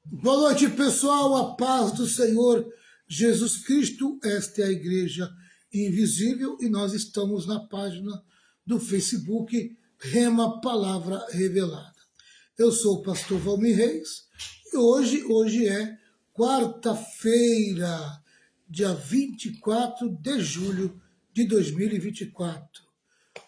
Boa noite, pessoal. A paz do Senhor Jesus Cristo. Esta é a Igreja Invisível e nós estamos na página do Facebook Rema Palavra Revelada. Eu sou o pastor Valmir Reis e hoje é quarta-feira, dia 24 de julho de 2024.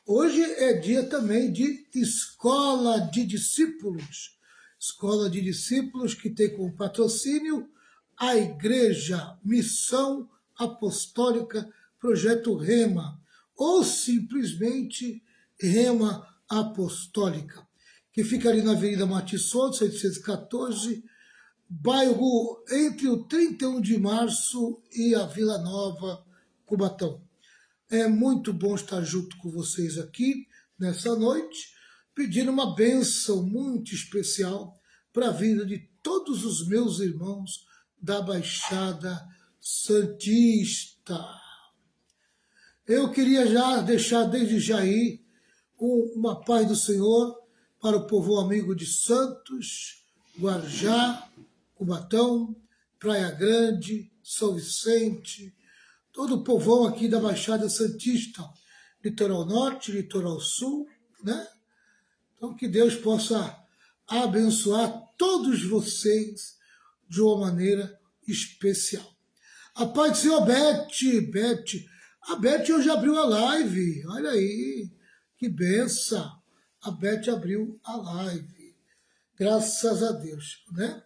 Hoje é dia também de Escola de Discípulos. Escola de Discípulos que tem como patrocínio a Igreja Missão Apostólica Projeto Rema, ou simplesmente Rema Apostólica, que fica ali na Avenida Matissoto, 714, bairro entre o 31 de março e a Vila Nova, Cubatão. É muito bom estar junto com vocês aqui nessa noite, pedindo uma bênção muito especial para a vida de todos os meus irmãos da Baixada Santista. Eu queria já deixar desde já aí uma paz do Senhor para o povo amigo de Santos, Guarujá, Cubatão, Praia Grande, São Vicente, todo o povão aqui da Baixada Santista, litoral norte, litoral sul, né? Então que Deus possa abençoar todos vocês de uma maneira especial. A paz do Senhor, Beth. A Beth hoje abriu a live, olha aí, que benção. A Beth abriu a live, graças a Deus, né?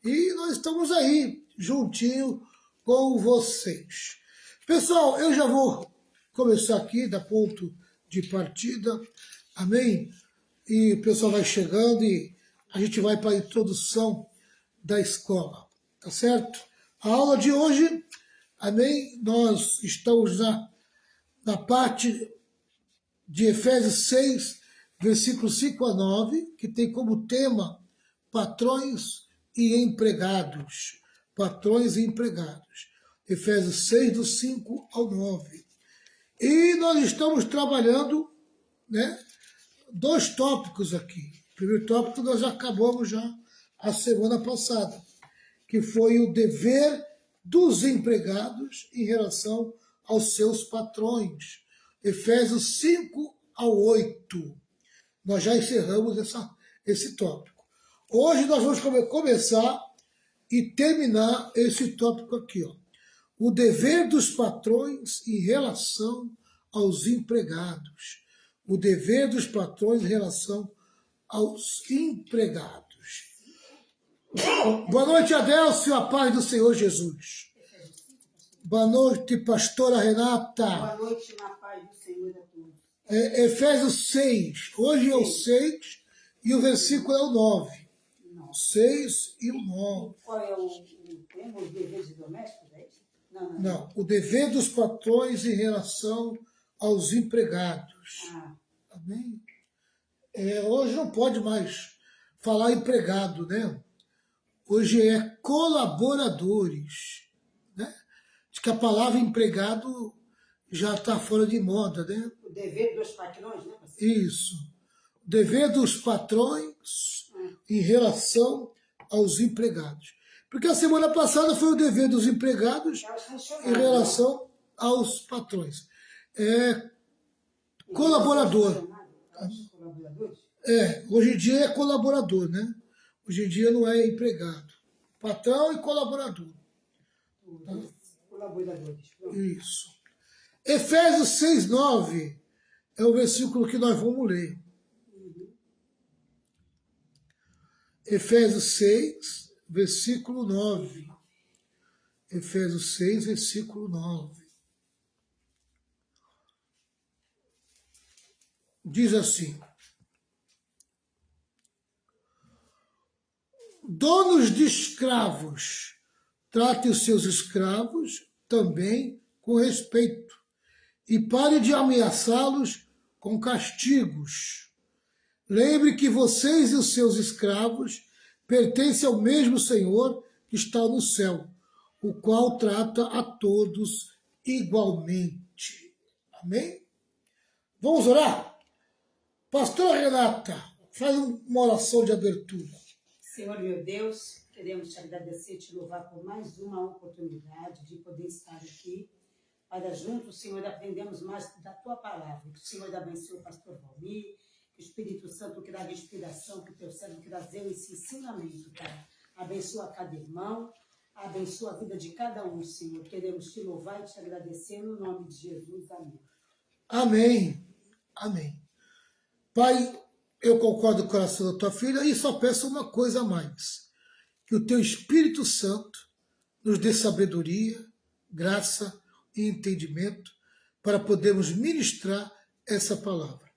E nós estamos aí, juntinho com vocês. Pessoal, eu já vou começar aqui, da ponto de partida, amém? E o pessoal vai chegando e a gente vai para a introdução da escola, tá certo? A aula de hoje, amém? Nós estamos na parte de Efésios 6, versículos 5 a 9, que tem como tema patrões e empregados. Patrões e empregados. Efésios 6, do 5 ao 9. E nós estamos trabalhando, né, dois tópicos aqui. O primeiro tópico nós já acabamos já a semana passada, que foi o dever dos empregados em relação aos seus patrões. Efésios 5 ao 8. Nós já encerramos esse tópico. Hoje nós vamos começar e terminar esse tópico aqui, ó. O dever dos patrões em relação aos empregados. O dever dos patrões em relação aos empregados. Boa noite, Adélcio, a paz do Senhor Jesus. Boa noite, pastora Renata. Boa noite, na paz do Senhor a todos. Efésios 6. Hoje é o 6 e o versículo é o 9. Não. 6 e o 9. Qual é o tema? Os deveres domésticos, é isso? Não, o dever dos patrões em relação aos empregados. Amém? Hoje não pode mais falar empregado, né? Hoje é colaboradores, né? Diz que a palavra empregado já está fora de moda, né? O dever dos patrões, né? Isso. O dever dos patrões em relação aos empregados. Porque a semana passada foi o dever dos empregados em relação aos patrões. Colaborador. Hoje em dia é colaborador, né? Hoje em dia não é empregado. Patrão e colaborador. Colaboradores. Isso. Efésios 6, 9 é o versículo que nós vamos ler. Efésios 6, versículo 9. Efésios 6, versículo 9. Diz assim: donos de escravos, trate os seus escravos também com respeito e pare de ameaçá-los com castigos. Lembre que vocês e os seus escravos pertencem ao mesmo Senhor que está no céu, o qual trata a todos igualmente. Amém? Vamos orar? Pastora Renata, faz uma oração de abertura. Senhor meu Deus, queremos te agradecer e te louvar por mais uma oportunidade de poder estar aqui para juntos, Senhor, aprendemos mais da Tua palavra. Que o Senhor abençoe o pastor Valmir, que o Espírito Santo que dá inspiração, que o Teu servo que trazer esse ensinamento, Pai. Abençoa cada irmão, abençoa a vida de cada um, Senhor. Queremos te louvar e te agradecer no nome de Jesus. Amém. Amém. Amém. Pai, eu concordo com o coração da tua filha e só peço uma coisa a mais. Que o teu Espírito Santo nos dê sabedoria, graça e entendimento para podermos ministrar essa palavra.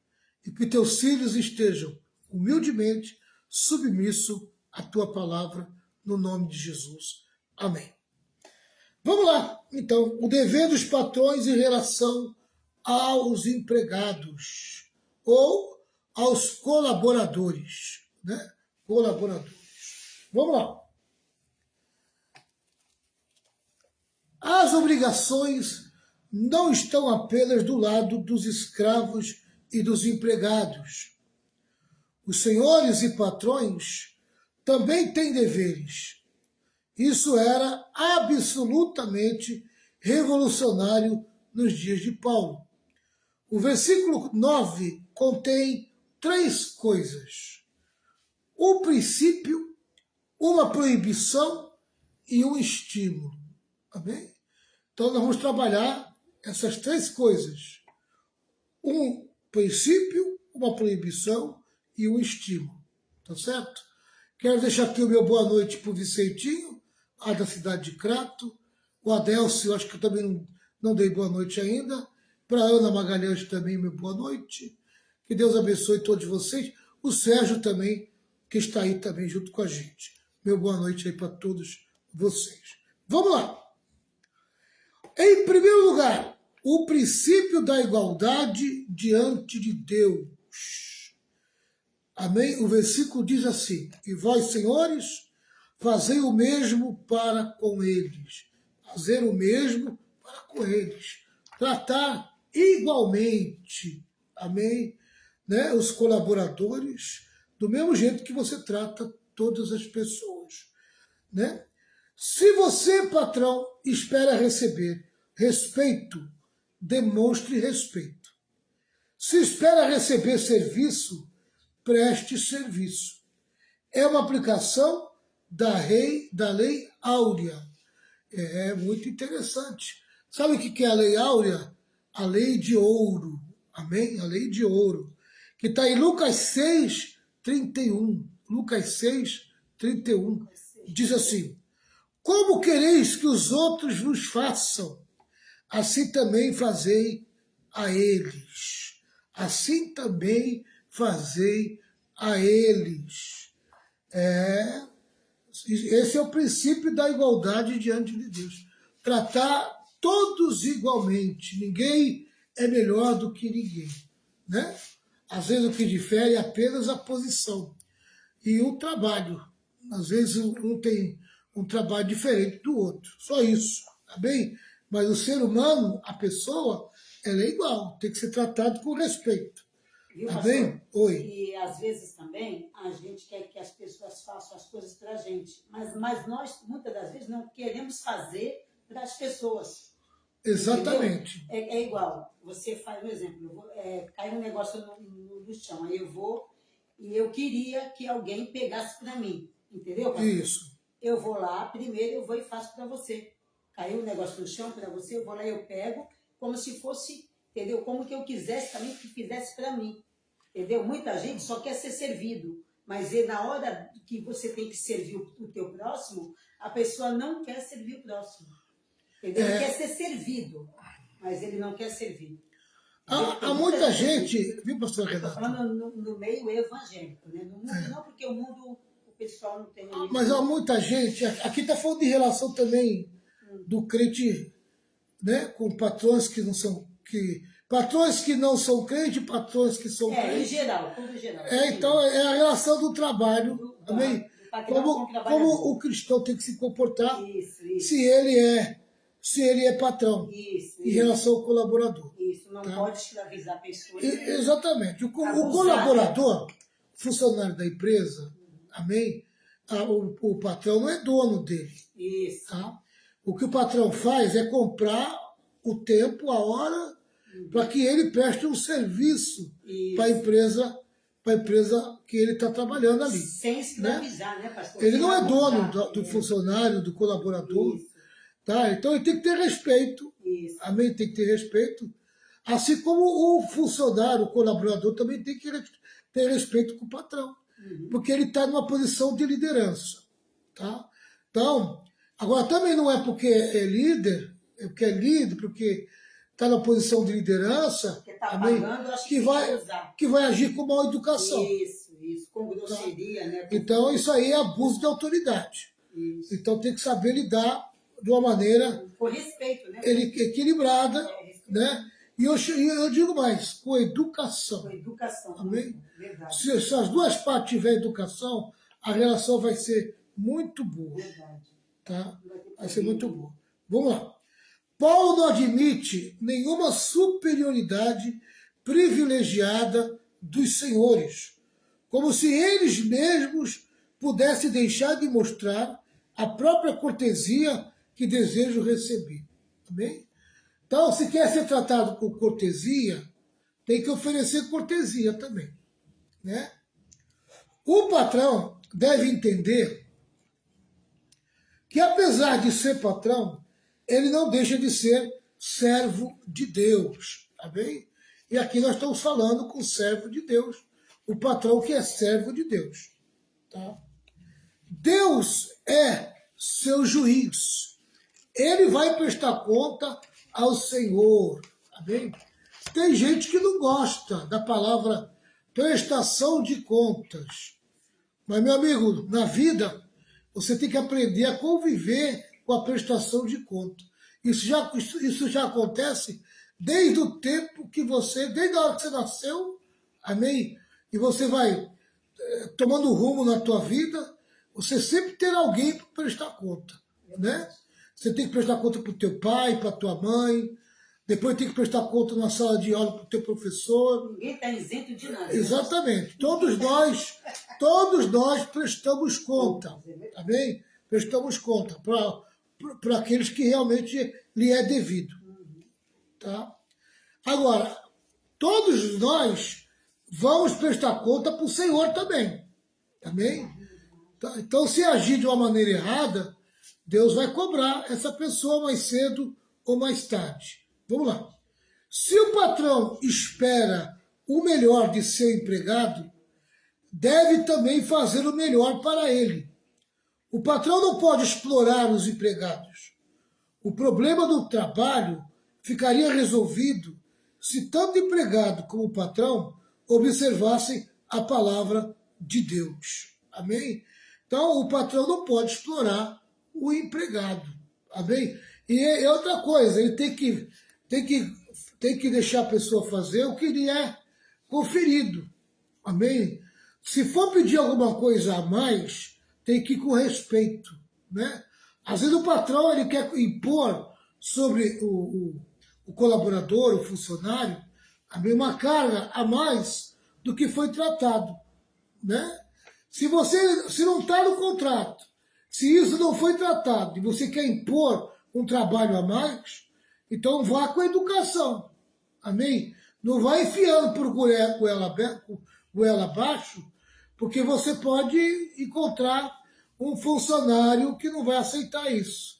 E que teus filhos estejam humildemente submissos à tua palavra, no nome de Jesus. Amém. Vamos lá, então, o dever dos patrões em relação aos empregados ou aos colaboradores, né? Colaboradores. Vamos lá. As obrigações não estão apenas do lado dos escravos e dos empregados. Os senhores e patrões também têm deveres. Isso era absolutamente revolucionário nos dias de Paulo. O versículo 9 contém 3 coisas: um princípio, uma proibição e um estímulo. Amém? Então nós vamos trabalhar essas 3 coisas: um princípio, uma proibição e um estímulo. Tá certo? Quero deixar aqui o meu boa noite para o Vicentinho, lá da cidade de Crato. O Adélcio, acho que eu também não dei boa noite ainda. Para a Ana Magalhães também, meu boa noite. Que Deus abençoe todos vocês. O Sérgio também, que está aí também junto com a gente. Meu boa noite aí para todos vocês. Vamos lá. Em primeiro lugar, o princípio da igualdade diante de Deus. Amém? O versículo diz assim: e vós, senhores, fazei o mesmo para com eles. Fazer o mesmo para com eles. Tratar igualmente, amém? Né? Os colaboradores, do mesmo jeito que você trata todas as pessoas. Né? Se você, patrão, espera receber respeito, demonstre respeito. Se espera receber serviço, preste serviço. É uma aplicação da lei áurea. É muito interessante. Sabe o que é a lei áurea? A lei de ouro. Amém? A lei de ouro. Que está em Lucas 6, 31. Lucas 6, 31. Diz assim: como quereis que os outros vos façam, assim também fazei a eles. Assim também fazei a eles. Esse é o princípio da igualdade diante de Deus. Tratar todos igualmente. Ninguém é melhor do que ninguém. Né? Às vezes o que difere é apenas a posição e o trabalho. Às vezes um tem um trabalho diferente do outro. Só isso. Tá bem? Mas o ser humano, a pessoa, ela é igual. Tem que ser tratado com respeito. Viu, Tá pastor? bem? Oi. E às vezes também a gente quer que as pessoas façam as coisas para a gente, mas nós muitas das vezes não queremos fazer para as pessoas. Exatamente. É igual, você faz um exemplo, cai um negócio no chão, aí eu vou e eu queria que alguém pegasse para mim, entendeu, pastor? Isso. Eu vou lá, primeiro eu vou e faço para você. Caiu um negócio no chão para você, eu vou lá e eu pego, como se fosse, entendeu? Como que eu quisesse também que fizesse para mim. Entendeu? Muita gente só quer ser servido, mas na hora que você tem que servir o teu próximo, a pessoa não quer servir o próximo. Entendeu? Ele quer ser servido, mas ele não quer servir. Há muita gente, viu, pastor Renato? Estou falando no meio evangélico, né? No mundo, não porque o mundo, o pessoal não tem... Mas há muita gente, aqui está falando de relação também do crente, né, com patrões que não são... Patrões que não são crentes, patrões que são crentes. Em geral, tudo em geral. Então, é a relação do trabalho, também. Como o cristão tem que se comportar se ele é patrão em relação ao colaborador. Isso, não pode escravizar pessoas. Exatamente. O colaborador, funcionário da empresa, amém? o patrão não é dono dele. Isso. Tá? O que o patrão faz é comprar o tempo, a hora, para que ele preste um serviço para a empresa que ele está trabalhando ali. Sem escravizar, né, pastor? Ele não é Sem dono abusar. do funcionário, do colaborador. Isso. Tá? Então ele tem que ter respeito. Isso. Amém? Tem que ter respeito. Assim como o funcionário, o colaborador, também tem que ter respeito com o patrão. Porque ele está numa posição de liderança. Tá? Então, agora também não é porque é líder, porque está na posição de liderança, Porque tá amém, pagando, acho que vai agir com má educação. Isso, com grosseria, né? Então, isso aí é abuso de autoridade. Isso. Então, tem que saber lidar de uma maneira Com respeito, né? equilibrada, né? E eu digo mais, com educação. Com educação. Amém? Verdade. Se as duas partes tiverem educação, a relação vai ser muito boa. Verdade. Tá? Vai ser muito boa. Vamos lá. Paulo não admite nenhuma superioridade privilegiada dos senhores, como se eles mesmos pudessem deixar de mostrar a própria cortesia que desejam receber. Amém? Então, se quer ser tratado com cortesia, tem que oferecer cortesia também. Né? O patrão deve entender que, apesar de ser patrão, ele não deixa de ser servo de Deus. Tá bem? E aqui nós estamos falando com o servo de Deus, o patrão que é servo de Deus. Tá? Deus é seu juiz. Ele vai prestar conta ao Senhor. Tá bem? Tem gente que não gosta da palavra prestação de contas. Mas, meu amigo, na vida, você tem que aprender a conviver com a prestação de conta. Isso já acontece desde o tempo que desde a hora que você nasceu, amém? E você vai tomando rumo na tua vida, você sempre terá alguém para prestar conta, né? Você tem que prestar conta para o teu pai, para a tua mãe, depois tem que prestar conta na sala de aula para o teu professor. Ninguém está isento de nada. Exatamente. Todos nós prestamos conta, tá bem? Prestamos conta para aqueles que realmente lhe é devido. Tá? Agora, todos nós vamos prestar conta para o Senhor também. Amém? Tá? Então, se agir de uma maneira errada, Deus vai cobrar essa pessoa mais cedo ou mais tarde. Vamos lá. Se o patrão espera o melhor de seu empregado, deve também fazer o melhor para ele. O patrão não pode explorar os empregados. O problema do trabalho ficaria resolvido se tanto o empregado como o patrão observassem a palavra de Deus. Amém? Então, o patrão não pode explorar o empregado. Amém? E é outra coisa, ele tem que deixar a pessoa fazer o que lhe é conferido. Amém? Se for pedir alguma coisa a mais, tem que ir com respeito. Né? Às vezes o patrão ele quer impor sobre o colaborador, o funcionário, uma carga a mais do que foi tratado. Né? Se não está no contrato, se isso não foi tratado e você quer impor um trabalho a mais, então vá com a educação. Amém? Não vai enfiando por goela abaixo, porque você pode encontrar um funcionário que não vai aceitar isso.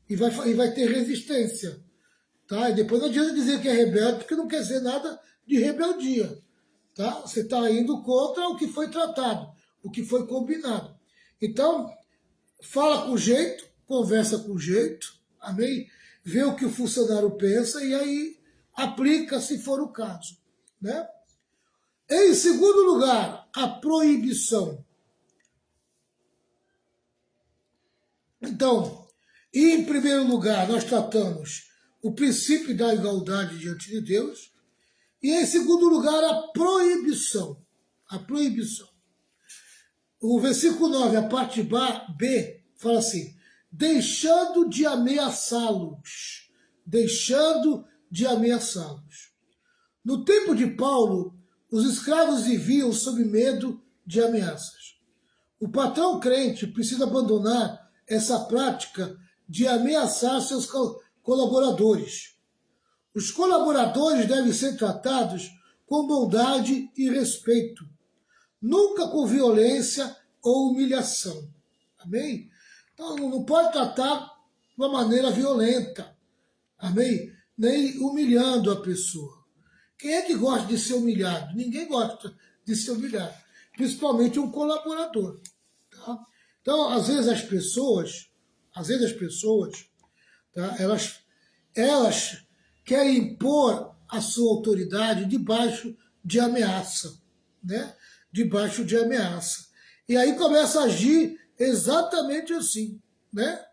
E vai ter resistência. Tá? E depois não adianta dizer que é rebelde, porque não quer dizer nada de rebeldia. Tá? Você está indo contra o que foi tratado, o que foi combinado. Então, fala com jeito, conversa com jeito, amém? Vê o que o funcionário pensa e aí aplica se for o caso. Né? Em segundo lugar, a proibição. Então, em primeiro lugar, nós tratamos o princípio da igualdade diante de Deus. E em segundo lugar, a proibição. A proibição. O versículo 9, a parte B, fala assim: deixando de ameaçá-los. Deixando de ameaçá-los. No tempo de Paulo, os escravos viviam sob medo de ameaças. O patrão crente precisa abandonar essa prática de ameaçar seus colaboradores. Os colaboradores devem ser tratados com bondade e respeito, nunca com violência ou humilhação. Amém? Então, não pode tratar de uma maneira violenta. Amém? Nem humilhando a pessoa. Quem é que gosta de ser humilhado? Ninguém gosta de ser humilhado. Principalmente um colaborador. Tá? Então, às vezes as pessoas, tá, elas querem impor a sua autoridade debaixo de ameaça, né? Debaixo de ameaça. E aí começa a agir exatamente assim, né?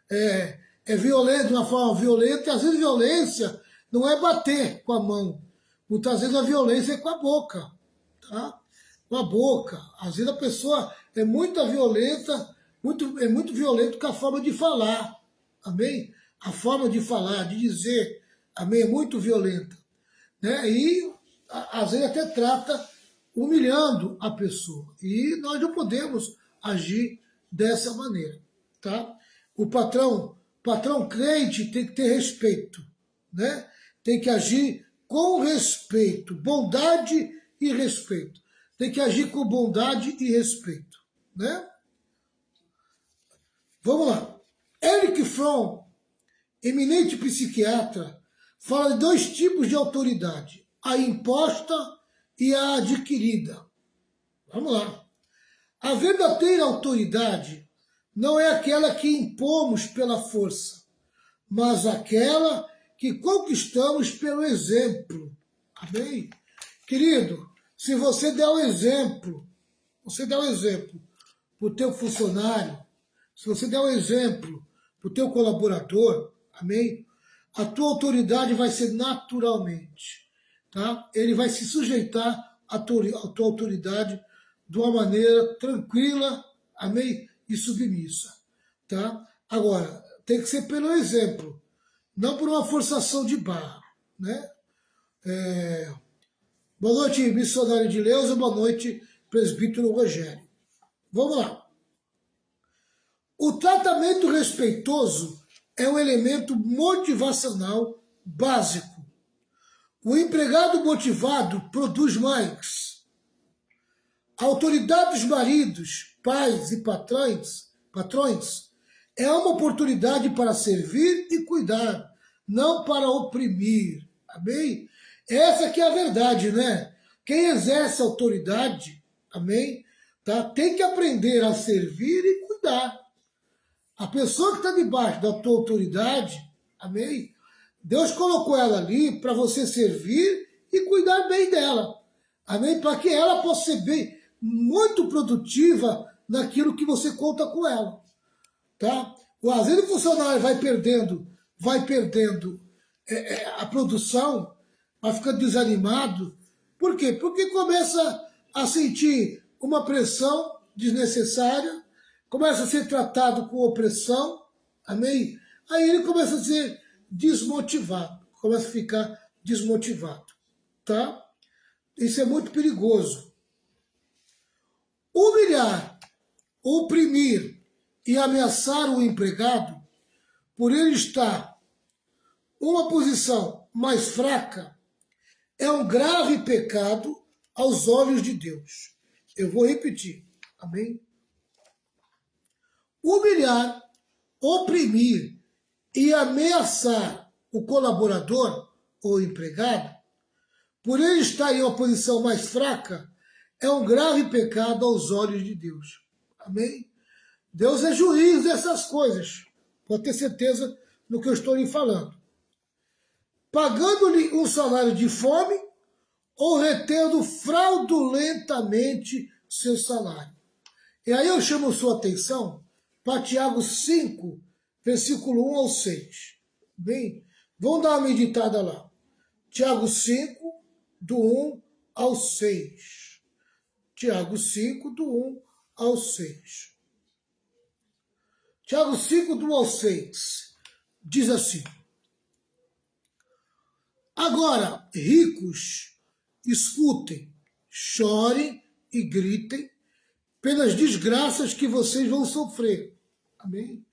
É violento, de uma forma violenta, e às vezes violência não é bater com a mão. Muitas vezes a violência é com a boca, tá? Com a boca. Às vezes a pessoa é muito violenta, é muito violento com a forma de falar, amém? A forma de falar, de dizer, amém, é muito violenta, né? E às vezes até trata humilhando a pessoa. E nós não podemos agir dessa maneira, tá? O patrão crente tem que ter respeito, né? Tem que agir com respeito, bondade e respeito. Tem que agir com bondade e respeito, né? Vamos lá. Eric Fromm, eminente psiquiatra, fala de dois tipos de autoridade: a imposta e a adquirida. Vamos lá. A verdadeira autoridade não é aquela que impomos pela força, mas aquela que conquistamos pelo exemplo. Amém? Querido, se você der o exemplo, para o teu funcionário, se você der o exemplo para o teu colaborador, amém? A tua autoridade vai ser naturalmente, tá? Ele vai se sujeitar à tua autoridade de uma maneira tranquila, amém? E submissa, tá? Agora, tem que ser pelo exemplo, não por uma forçação de barra, né? Boa noite, missionário de Leusa, boa noite, presbítero Rogério. Vamos lá. O tratamento respeitoso é um elemento motivacional básico. O empregado motivado produz mais. A autoridade dos maridos, pais e patrões é uma oportunidade para servir e cuidar, não para oprimir. Amém? Essa que é a verdade, né? Quem exerce autoridade, amém? Tá? Tem que aprender a servir e cuidar. A pessoa que está debaixo da tua autoridade, amém? Deus colocou ela ali para você servir e cuidar bem dela. Amém? Para que ela possa ser bem, muito produtiva naquilo que você conta com ela. Tá? Às vezes o funcionário vai perdendo a produção, vai ficando desanimado. Por quê? Porque começa a sentir uma pressão desnecessária, começa a ser tratado com opressão, amém? Aí ele começa a ser desmotivado, começa a ficar desmotivado, tá? Isso é muito perigoso. Humilhar, oprimir e ameaçar o empregado, por ele estar uma posição mais fraca, é um grave pecado aos olhos de Deus. Eu vou repetir, amém? Humilhar, oprimir e ameaçar o colaborador ou empregado, por ele estar em uma posição mais fraca, é um grave pecado aos olhos de Deus. Amém? Deus é juiz dessas coisas. Pode ter certeza no que eu estou lhe falando. Pagando-lhe um salário de fome ou retendo fraudulentamente seu salário. E aí eu chamo sua atenção para Tiago 5, versículo 1 ao 6. Bem, vamos dar uma meditada lá. Tiago 5, do 1 ao 6. Tiago 5, do 1 ao 6. Tiago 5, do 1 ao 6. Diz assim: agora, ricos, escutem, chorem e gritem, pelas desgraças que vocês vão sofrer. Amém?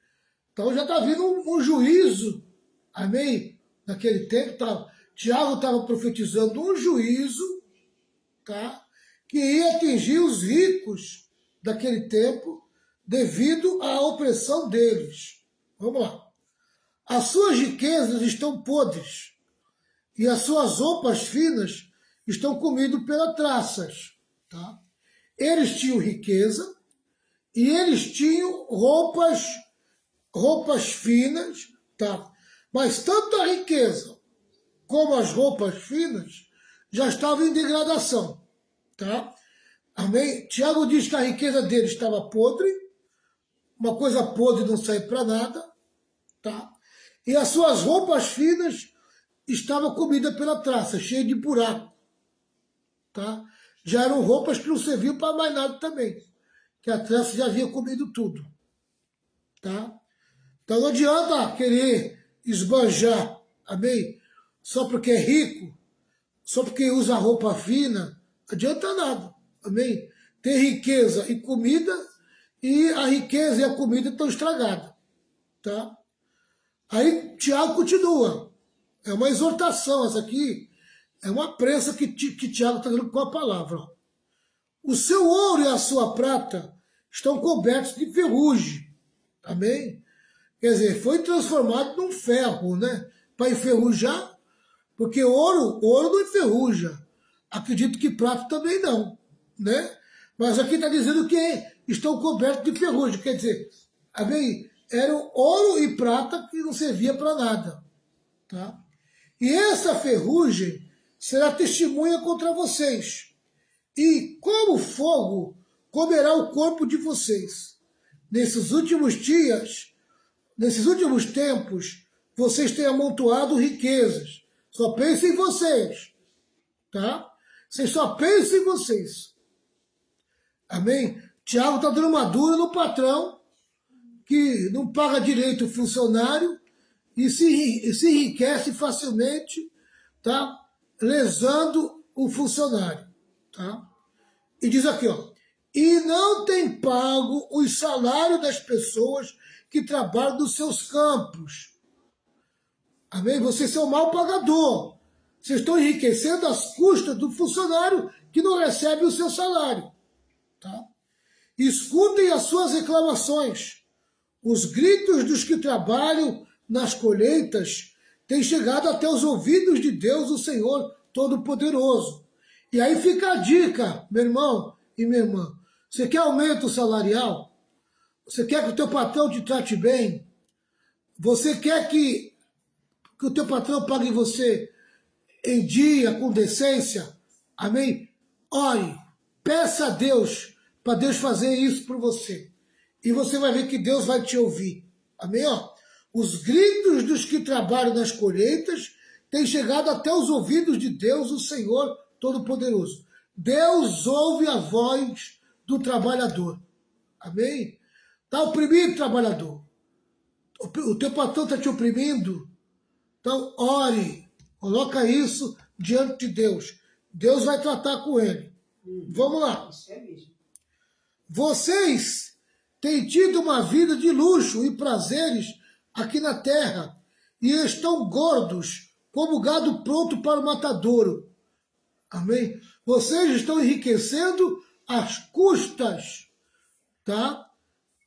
Então já está vindo um juízo. Amém? Naquele tempo, Tiago estava profetizando um juízo, tá? Que ia atingir os ricos daquele tempo devido à opressão deles. Vamos lá. As suas riquezas estão podres e as suas roupas finas estão comidas pelas traças. Tá? Eles tinham riqueza e eles tinham roupas finas, tá? Mas tanto a riqueza como as roupas finas já estavam em degradação. Tá? Amém? Tiago diz que a riqueza deles estava podre, uma coisa podre não serve para nada, tá? E as suas roupas finas estavam comidas pela traça, cheias de buraco, tá? Já eram roupas que não serviam para mais nada também, que a traça já havia comido tudo, tá? Então não adianta querer esbanjar, amém? Só porque é rico, só porque usa roupa fina, não adianta nada, amém? Tem riqueza e comida, e a riqueza e a comida estão estragadas, tá? Aí Tiago continua. É uma exortação, essa aqui é uma prensa que Tiago está dando com a palavra. O seu ouro e a sua prata estão cobertos de ferrugem. Amém? Quer dizer, foi transformado num ferro, né? Para enferrujar, porque ouro não enferruja. Acredito que prata também não, né? Mas aqui está dizendo que estão cobertos de ferrugem. Quer dizer, amém? Eram ouro e prata que não servia para nada. Tá? E essa ferrugem será testemunha contra vocês. E como fogo comerá o corpo de vocês. Nesses últimos dias, nesses últimos tempos, vocês têm amontoado riquezas. Só pensem em vocês. Tá? Vocês só pensem em vocês. Amém? Tiago está dando uma dura no patrão que não paga direito o funcionário e se enriquece facilmente, tá? Lesando o funcionário. Tá? E diz aqui, ó, e não tem pago os salários das pessoas que trabalham nos seus campos. Amém? Vocês são mal pagador. Vocês estão enriquecendo às custas do funcionário que não recebe o seu salário. Tá? Escutem as suas reclamações. Os gritos dos que trabalham nas colheitas têm chegado até os ouvidos de Deus, o Senhor Todo-Poderoso. E aí fica a dica, meu irmão e minha irmã. Você quer aumento salarial? Você quer que o teu patrão te trate bem? Você quer que o teu patrão pague você em dia, com decência? Amém? Ore, peça a Deus para Deus fazer isso por você. E você vai ver que Deus vai te ouvir. Amém? Ó, os gritos dos que trabalham nas colheitas têm chegado até os ouvidos de Deus, o Senhor Todo-Poderoso. Deus ouve a voz do trabalhador. Amém? Está oprimido, trabalhador. O teu patrão está te oprimindo. Então, ore. Coloca isso diante de Deus. Deus vai tratar com ele. Vamos lá. Vocês têm tido uma vida de luxo e prazeres aqui na terra e estão gordos como gado pronto para o matadouro. Amém? Vocês estão enriquecendo às custas, tá?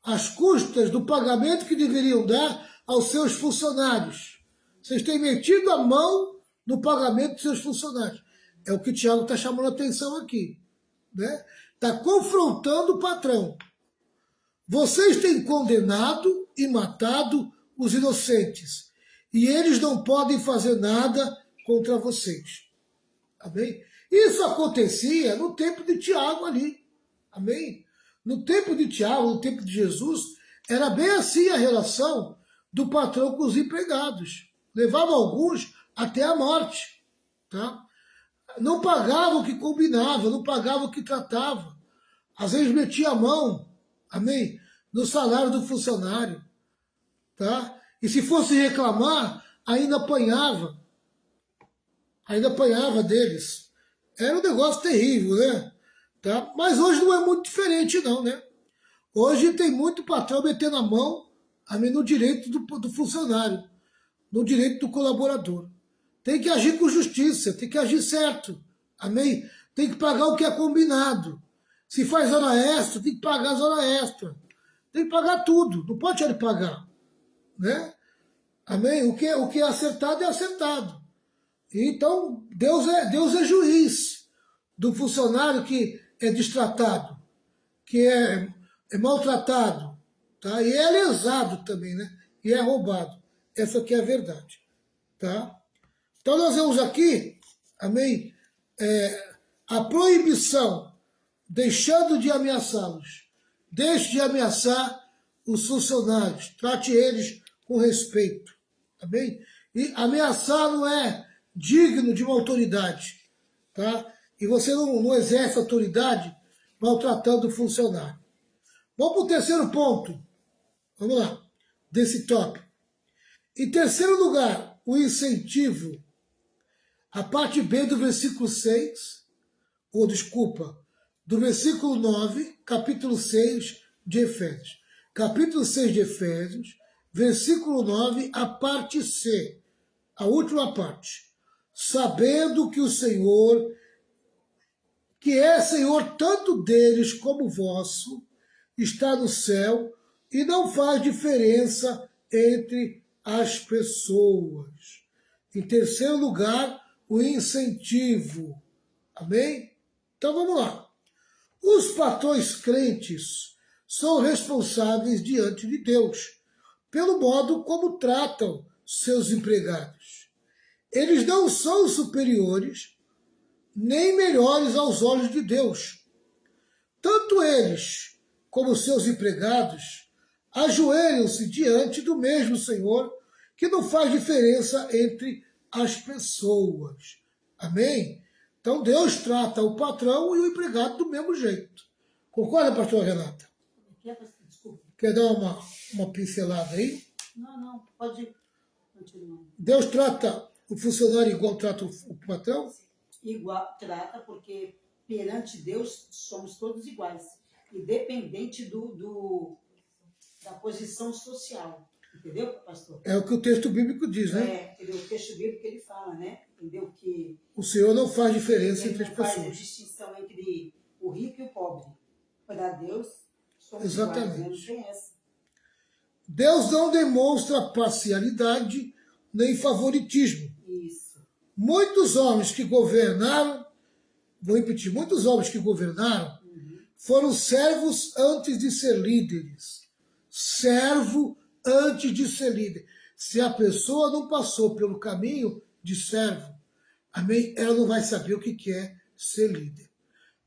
Às custas do pagamento que deveriam dar aos seus funcionários. Vocês têm metido a mão no pagamento dos seus funcionários. É o que o Tiago está chamando a atenção aqui, né? Está confrontando o patrão. Vocês têm condenado e matado os inocentes, e eles não podem fazer nada contra vocês. Amém? Isso acontecia no tempo de Tiago ali. Amém? No tempo de Tiago, no tempo de Jesus, era bem assim a relação do patrão com os empregados. Levava alguns até a morte. Tá? Não pagava o que combinava, não pagava o que tratava. Às vezes metia a mão, amém, no salário do funcionário. Tá? E se fosse reclamar, ainda apanhava. Ainda apanhava deles. Era um negócio terrível, né? Tá? Mas hoje não é muito diferente não, né? Hoje tem muito patrão metendo a mão no direito do funcionário, no direito do colaborador. Tem que agir com justiça, tem que agir certo. Amém? Tem que pagar o que é combinado. Se faz hora extra, tem que pagar as horas extras. Tem que pagar tudo, não pode deixar de pagar. Né? Amém? O que é acertado é acertado. Então, Deus é juiz do funcionário que é destratado, que é maltratado, tá? E é lesado também, né? E é roubado. Essa aqui é a verdade. Tá? Então nós vemos aqui, amém, a proibição, deixando de ameaçá-los. Deixe de ameaçar os funcionários, trate eles com respeito. Amém? E ameaçar não é digno de uma autoridade. Tá? E você não exerce autoridade maltratando o funcionário. Vamos para o terceiro ponto. Vamos lá, desse tópico. Em terceiro lugar, o incentivo. A parte B do versículo 6, ou desculpa, do versículo 9, capítulo 6 de Efésios. Capítulo 6 de Efésios, versículo 9, a parte C, a última parte. Sabendo que o Senhor, que é Senhor tanto deles como vosso, está no céu e não faz diferença entre as pessoas. Em terceiro lugar, o incentivo. Amém? Então vamos lá. Os patrões crentes são responsáveis diante de Deus pelo modo como tratam seus empregados. Eles não são superiores nem melhores aos olhos de Deus. Tanto eles como seus empregados ajoelham-se diante do mesmo Senhor, que não faz diferença entre as pessoas. Amém? Então Deus trata o patrão e o empregado do mesmo jeito. Concorda, pastor Renata? Desculpa. Quer dar uma pincelada aí? Não, pode continuar. Deus trata o funcionário igual trata o patrão? Igual trata, porque perante Deus somos todos iguais, independente da posição social. Entendeu, pastor? É o que o texto bíblico diz, né? Entendeu? O texto bíblico ele fala, né? Entendeu? Que o Senhor não faz diferença entre as ele não faz a pessoas. distinção entre o rico e o pobre. Para Deus, somos Exatamente. iguais, né? Não tem essa. Deus não demonstra parcialidade nem favoritismo. Isso. Muitos homens que governaram, vou repetir, muitos homens que governaram foram servos antes de ser líderes. Servo antes de ser líder. Se a pessoa não passou pelo caminho de servo, amém, ela não vai saber o que é ser líder.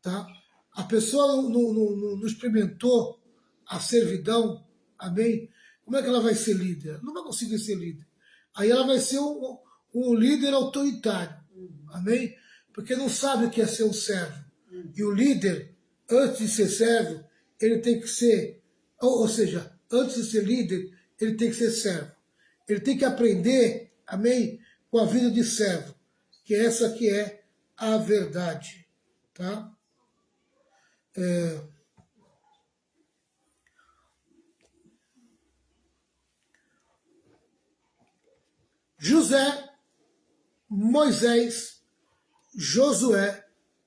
Tá? A pessoa não experimentou a servidão, amém? Como é que ela vai ser líder? Não vai conseguir ser líder. Aí ela vai ser um líder autoritário, amém? Porque não sabe o que é ser um servo. E o líder, antes de ser servo, ele tem que ser, ou seja, antes de ser líder, ele tem que ser servo. Ele tem que aprender, amém, com a vida de servo, que essa que é a verdade, tá? José, Moisés, Josué,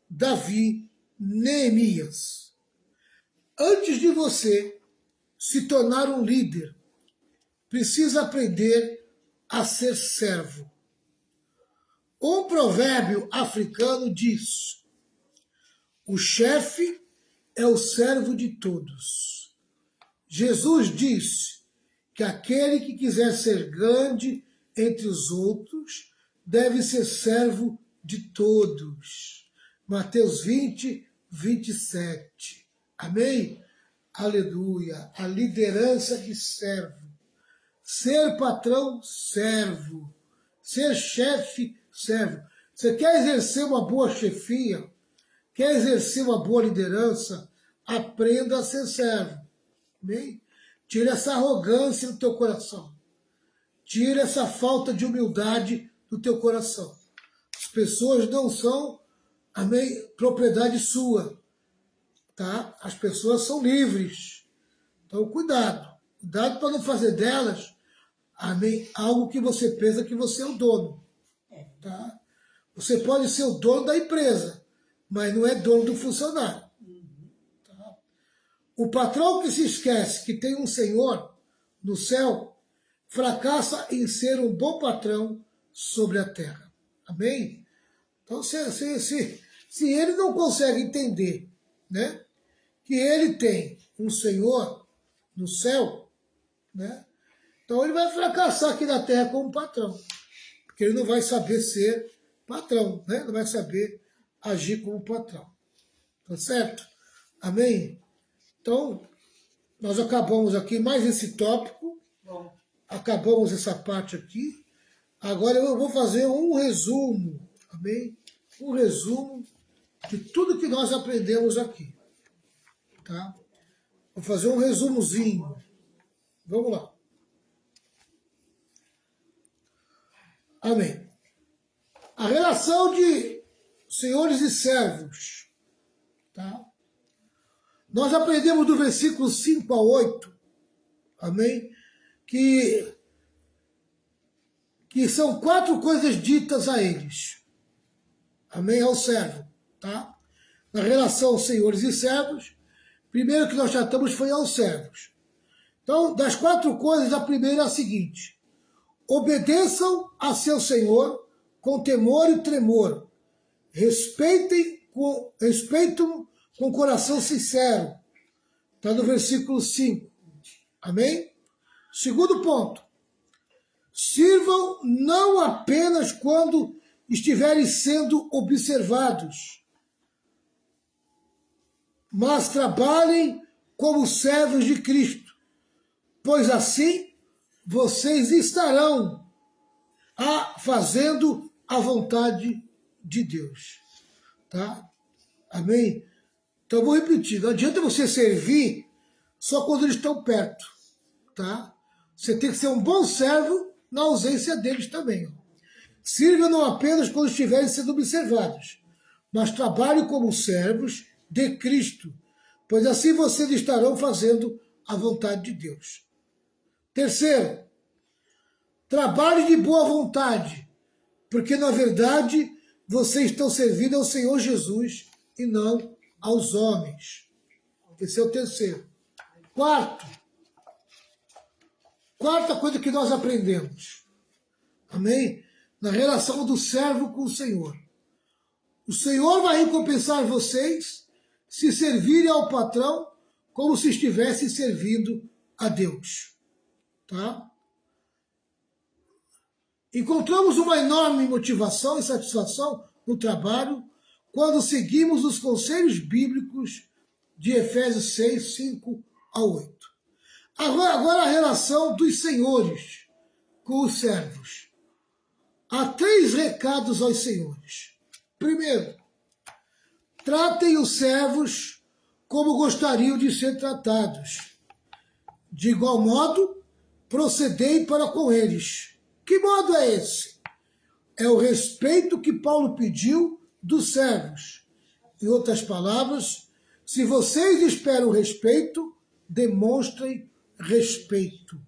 Davi, Neemias. Antes de você se tornar um líder, precisa aprender a ser servo. Um provérbio africano diz: o chefe é o servo de todos. Jesus disse que aquele que quiser ser grande entre os outros deve ser servo de todos. Mateus 20, 27. Amém? Aleluia. A liderança de servo. Ser patrão, servo. Ser chefe, servo. Você quer exercer uma boa chefia? Quer exercer uma boa liderança? Aprenda a ser servo. Amém? Tira essa arrogância do teu coração. Tira essa falta de humildade do teu coração. As pessoas não são, amém, propriedade sua. tá? As pessoas são livres. Então, cuidado. Cuidado para não fazer delas, amém, algo que você pensa que você é o dono. Tá? Você pode ser o dono da empresa, mas não é dono do funcionário. Tá? O patrão que se esquece que tem um senhor no céu, fracassa em ser um bom patrão sobre a terra. Amém? Então, se ele não consegue entender, né, que ele tem um senhor no céu, né, então ele vai fracassar aqui na terra como patrão. Porque ele não vai saber ser patrão, né? Não vai saber agir como patrão. Tá certo? Amém? Então, nós acabamos aqui mais esse tópico. Bom. Acabamos essa parte aqui. Agora eu vou fazer um resumo, amém? Um resumo de tudo que nós aprendemos aqui. Tá? Vou fazer um resumozinho. Vamos lá. Amém. A relação de senhores e servos. Tá? Nós aprendemos do versículo 5 a 8, amém? Que são 4 coisas ditas a eles. Amém? Ao servo. Tá? Na relação senhores e servos, primeiro que nós tratamos foi aos servos. Então, das 4 coisas, a primeira é a seguinte: obedeçam a seu senhor com temor e tremor. Respeitem com coração sincero. Está no versículo 5. Amém? Segundo ponto. Sirvam não apenas quando estiverem sendo observados, mas trabalhem como servos de Cristo, pois assim vocês estarão fazendo a vontade de Deus. Tá? Amém? Então, eu vou repetir. Não adianta você servir só quando eles estão perto. Tá? Você tem que ser um bom servo na ausência deles também. Sirva não apenas quando estiverem sendo observados, mas trabalhem como servos de Cristo, pois assim vocês estarão fazendo a vontade de Deus. Terceiro, trabalhe de boa vontade, porque na verdade vocês estão servindo ao Senhor Jesus e não aos homens. Esse é o terceiro. Quarta coisa que nós aprendemos, amém? Na relação do servo com o Senhor. O Senhor vai recompensar vocês se servirem ao patrão como se estivessem servindo a Deus. Tá? Encontramos uma enorme motivação e satisfação no trabalho quando seguimos os conselhos bíblicos de Efésios 6, 5 a 8. Agora a relação dos senhores com os servos. Há 3 recados aos senhores. Primeiro, tratem os servos como gostariam de ser tratados. De igual modo, procedei para com eles. Que modo é esse? É o respeito que Paulo pediu dos servos. Em outras palavras, se vocês esperam respeito, demonstrem respeito.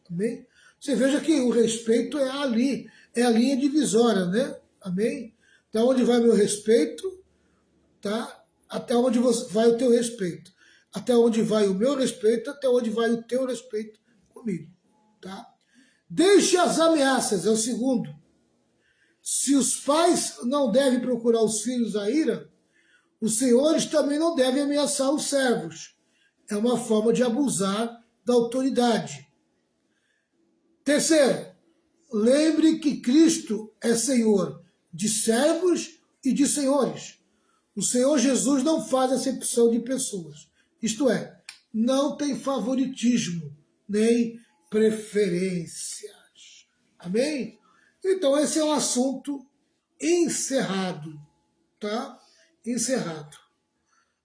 Amém? Você veja que o respeito é ali, é a linha divisória, né? Amém? Até onde vai meu respeito, tá? Até onde vai o teu respeito. Até onde vai o meu respeito, até onde vai o teu respeito comigo, tá? Deixe as ameaças, é o segundo. Se os pais não devem procurar os filhos a ira, os senhores também não devem ameaçar os servos. É uma forma de abusar da autoridade. Terceiro, lembre que Cristo é Senhor de servos e de senhores. O Senhor Jesus não faz acepção de pessoas. Isto é, não tem favoritismo, nem preferências. Amém? Então, esse é um assunto encerrado, tá? Encerrado.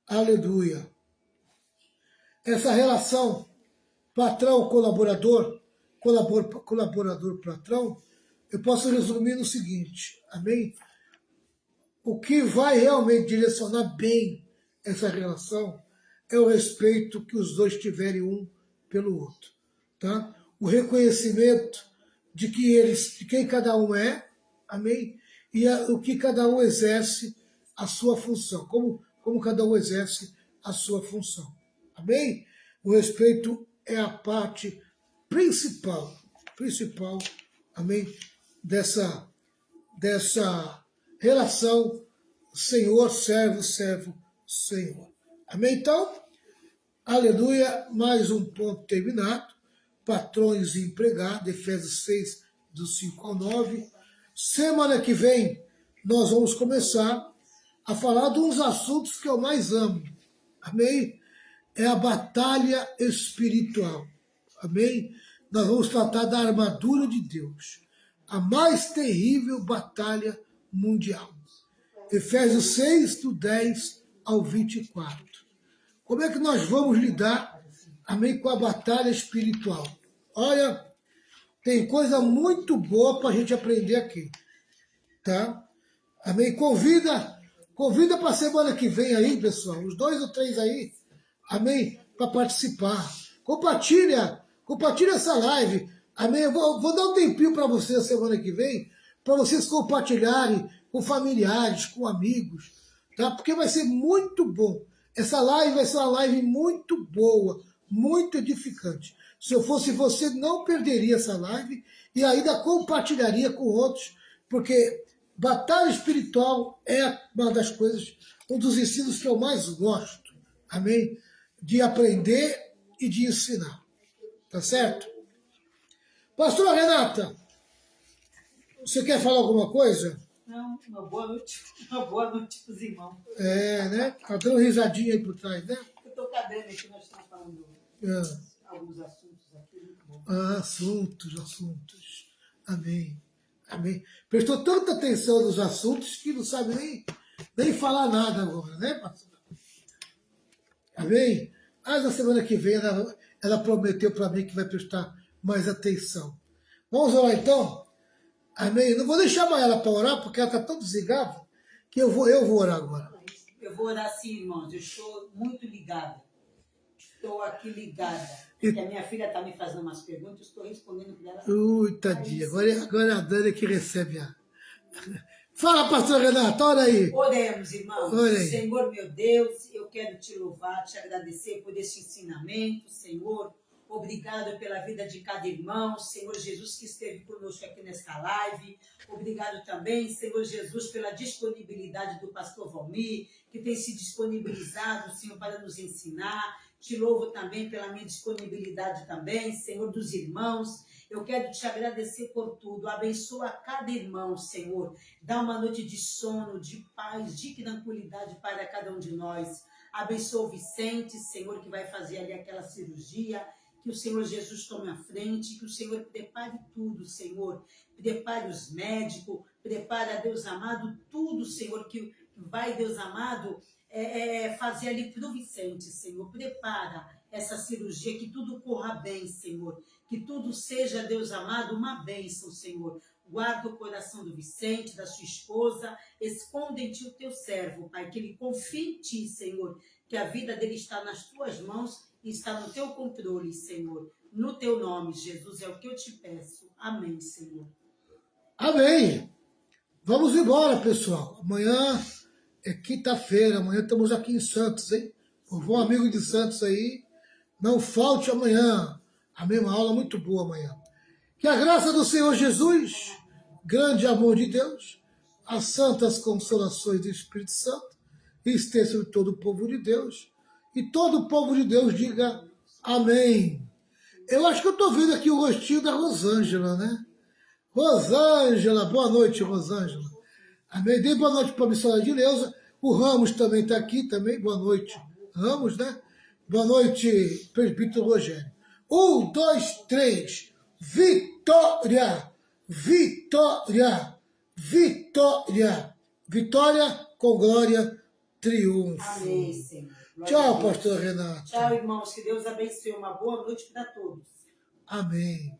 Aleluia. Essa relação patrão-colaborador, colaborador-patrão, eu posso resumir no seguinte, amém? O que vai realmente direcionar bem essa relação é o respeito que os dois tiverem um pelo outro, tá? O reconhecimento de quem cada um é, amém? E o que cada um exerce a sua função, como cada um exerce a sua função, amém? O respeito é a parte principal, amém? Dessa relação Senhor-servo, servo-Senhor. Amém? Então, aleluia, mais um ponto terminado. Patrões e empregados, Efésios 6, do 5 ao 9. Semana que vem, nós vamos começar a falar de uns assuntos que eu mais amo. Amém? É a batalha espiritual. Amém? Nós vamos tratar da armadura de Deus. A mais terrível batalha mundial. Efésios 6, do 10 ao 24. Como é que nós vamos lidar, amém, com a batalha espiritual? Olha, tem coisa muito boa para a gente aprender aqui, tá? Amém? Convida para a semana que vem aí, pessoal, os 2 ou 3 aí, amém, para participar. Compartilha essa live, amém? Eu vou dar um tempinho para vocês a semana que vem, para vocês compartilharem com familiares, com amigos, tá? Porque vai ser muito bom. Essa live vai ser uma live muito boa, muito edificante. Se eu fosse você, não perderia essa live e ainda compartilharia com outros, porque batalha espiritual é uma das coisas, um dos ensinos que eu mais gosto, amém? De aprender e de ensinar, tá certo? Pastora Renata, você quer falar alguma coisa? Não, uma boa noite para os irmãos. É, né? Tá dando risadinha aí por trás, né? Eu estou cabendo aqui, nós estamos falando alguns assuntos aqui, muito bom. Assuntos. Amém. Amém. Prestou tanta atenção nos assuntos que não sabe nem falar nada agora, né, pastor? Amém? Mas na semana que vem ela prometeu para mim que vai prestar mais atenção. Vamos orar então? Amém? Não vou deixar mais ela para orar, porque ela está tão desligada que eu vou orar agora. Eu vou orar sim, irmãos. Eu estou muito ligada. Estou aqui ligada. Porque a minha filha está me fazendo umas perguntas, estou respondendo para ela. Ui, tadinha. Agora é a Dani que recebe a... Fala, pastor Renato, ora aí. Oremos, irmãos. Orei. Senhor, meu Deus, eu quero te louvar, te agradecer por este ensinamento, Senhor. Obrigado pela vida de cada irmão, Senhor Jesus, que esteve conosco aqui nesta live. Obrigado também, Senhor Jesus, pela disponibilidade do pastor Valmir, que tem se disponibilizado, Senhor, para nos ensinar. Te louvo também pela minha disponibilidade também, Senhor, dos irmãos. Eu quero te agradecer por tudo. Abençoa cada irmão, Senhor. Dá uma noite de sono, de paz, de tranquilidade para cada um de nós. Abençoa o Vicente, Senhor, que vai fazer ali aquela cirurgia. Que o Senhor Jesus tome a frente, que o Senhor prepare tudo, Senhor. Prepare os médicos, prepare, Deus amado, tudo, Senhor, que vai, Deus amado, fazer ali para o Vicente, Senhor. Prepara essa cirurgia, que tudo corra bem, Senhor. Que tudo seja, Deus amado, uma bênção, Senhor. Guarda o coração do Vicente, da sua esposa. Esconde em ti o teu servo, Pai, que ele confie em ti, Senhor. Que a vida dele está nas tuas mãos e está no teu controle, Senhor. No teu nome, Jesus, é o que eu te peço. Amém, Senhor. Amém. Vamos embora, pessoal. Amanhã é quinta-feira. Amanhã estamos aqui em Santos, hein? Povo amigo de Santos aí. Não falte amanhã. A mesma aula muito boa amanhã. Que a graça do Senhor Jesus, grande amor de Deus, as santas consolações do Espírito Santo, esteja sobre todo o povo de Deus. E todo o povo de Deus diga amém. Eu acho que eu estou vendo aqui o rostinho da Rosângela, né? Rosângela, boa noite, Rosângela. Amém. Dê boa noite para a missionária de Neuza. O Ramos também está aqui, também. Boa noite, Ramos, né? Boa noite, presbítero Rogério. 1, 2, 3. Vitória! Vitória! Vitória! Vitória com glória, triunfo. Amém, Senhor. Tchau, pastor Renato. Tchau, irmãos. Que Deus abençoe. Uma boa noite para todos. Amém.